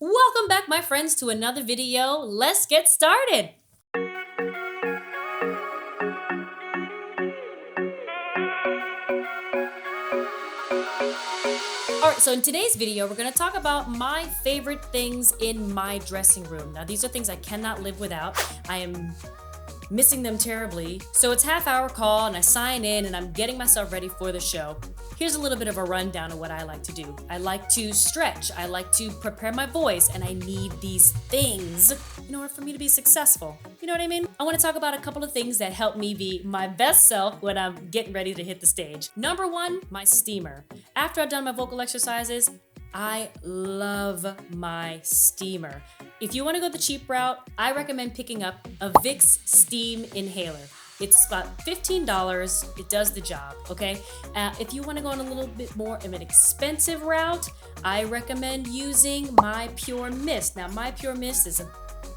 Welcome back, my friends, to another video. Let's get started. Alright, so in today's video, we're going to talk about my favorite things in my dressing room. Now, these are things I cannot live without. I am missing them terribly. So it's half-hour call and I sign in and I'm getting myself ready for the show. Here's a little bit of a rundown of what I like to do. I like to stretch, I like to prepare my voice, and I need these things in order for me to be successful. You know what I mean? I want to talk about a couple of things that help me be my best self when I'm getting ready to hit the stage. Number one, my steamer. After I've done my vocal exercises, I love my steamer. If you want to go the cheap route, I recommend picking up a Vicks steam inhaler. It's about $15. It does the job, okay? If you want to go on a little bit more of an expensive route, I recommend using My Pure Mist. Now, My Pure Mist is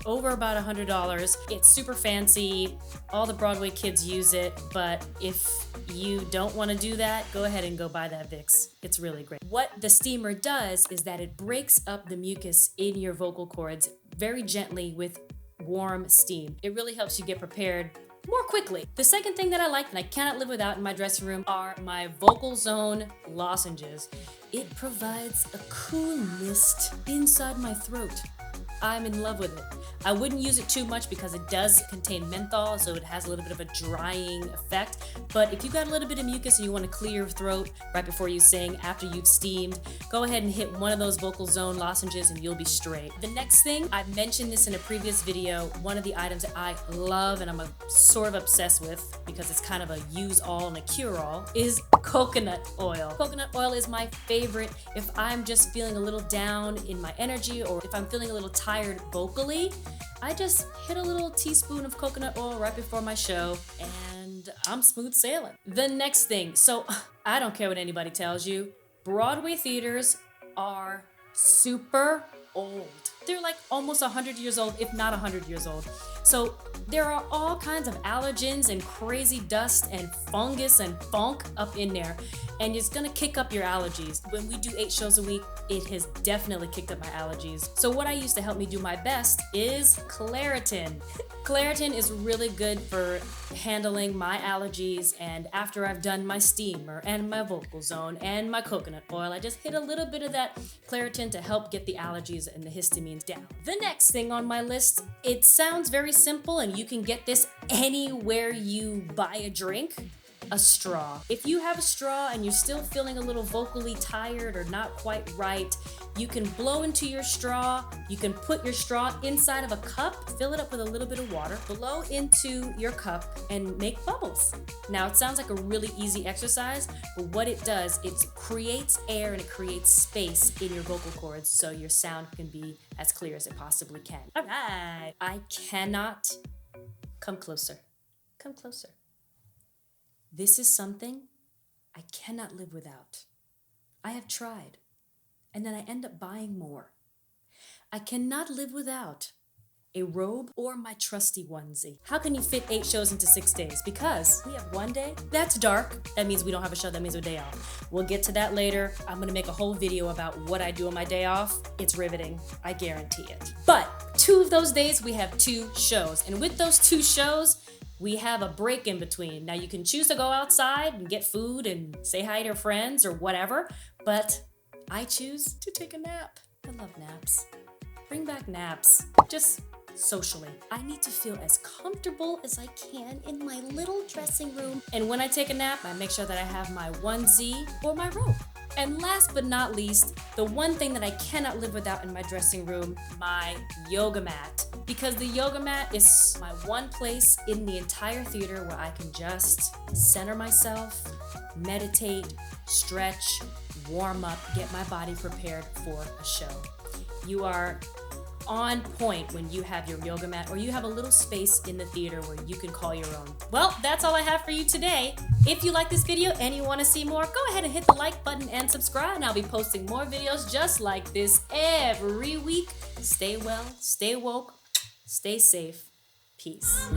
over about $100. It's super fancy. All the Broadway kids use it, but if you don't want to do that, go ahead and go buy that Vicks. It's really great. What the steamer does is that it breaks up the mucus in your vocal cords very gently with warm steam. It really helps you get prepared more quickly. The second thing that I like and I cannot live without in my dressing room are my Vocal Zone lozenges. It provides a cool mist inside my throat. I'm in love with it. I wouldn't use it too much because it does contain menthol, so it has a little bit of a drying effect. But if you got a little bit of mucus and you want to clear your throat right before you sing, after you've steamed, go ahead and hit one of those Vocal Zone lozenges and you'll be straight. The next thing, I mentioned this in a previous video, one of the items that I love and I'm sort of obsessed with because it's kind of a use-all and a cure-all, is coconut oil. Coconut oil is my favorite if I'm just feeling a little down in my energy or if I'm feeling a little tired vocally. I just hit a little teaspoon of coconut oil right before my show and I'm smooth sailing. The next thing, so I don't care what anybody tells you, Broadway theaters are super old. They're like almost 100 years old, if not 100 years old. So there are all kinds of allergens and crazy dust and fungus and funk up in there. And it's gonna kick up your allergies. When we do 8 shows a week, it has definitely kicked up my allergies. So what I use to help me do my best is Claritin. Claritin is really good for handling my allergies, and after I've done my steamer and my Vocal Zone and my coconut oil, I just hit a little bit of that Claritin to help get the allergies and the histamines down. The next thing on my list, it sounds very simple and you can get this anywhere you buy a drink. A straw. If you have a straw and you're still feeling a little vocally tired or not quite right, you can blow into your straw. You can put your straw inside of a cup, fill it up with a little bit of water, blow into your cup and make bubbles. Now it sounds like a really easy exercise, but what it does, it creates air and it creates space in your vocal cords so your sound can be as clear as it possibly can. All right. I cannot come closer. Come closer. This is something I cannot live without. I have tried, and then I end up buying more. I cannot live without a robe or my trusty onesie. How can you fit 8 shows into 6 days? Because we have one day that's dark. That means we don't have a show. That means a day off. We'll get to that later. I'm gonna make a whole video about what I do on my day off. It's riveting, I guarantee it. But 2 of those days we have 2 shows, and with those 2 shows, we have a break in between. Now you can choose to go outside and get food and say hi to your friends or whatever, but I choose to take a nap. I love naps. Bring back naps, just socially. I need to feel as comfortable as I can in my little dressing room. And when I take a nap, I make sure that I have my onesie or my robe. And last but not least, the one thing that I cannot live without in my dressing room, my yoga mat. Because the yoga mat is my one place in the entire theater where I can just center myself, meditate, stretch, warm up, get my body prepared for a show. You are on point when you have your yoga mat or you have a little space in the theater where you can call your own. Well, that's all I have for you today. If you like this video and you want to see more, go ahead and hit the like button and subscribe, and I'll be posting more videos just like this every week. Stay well, stay woke, stay safe. Peace.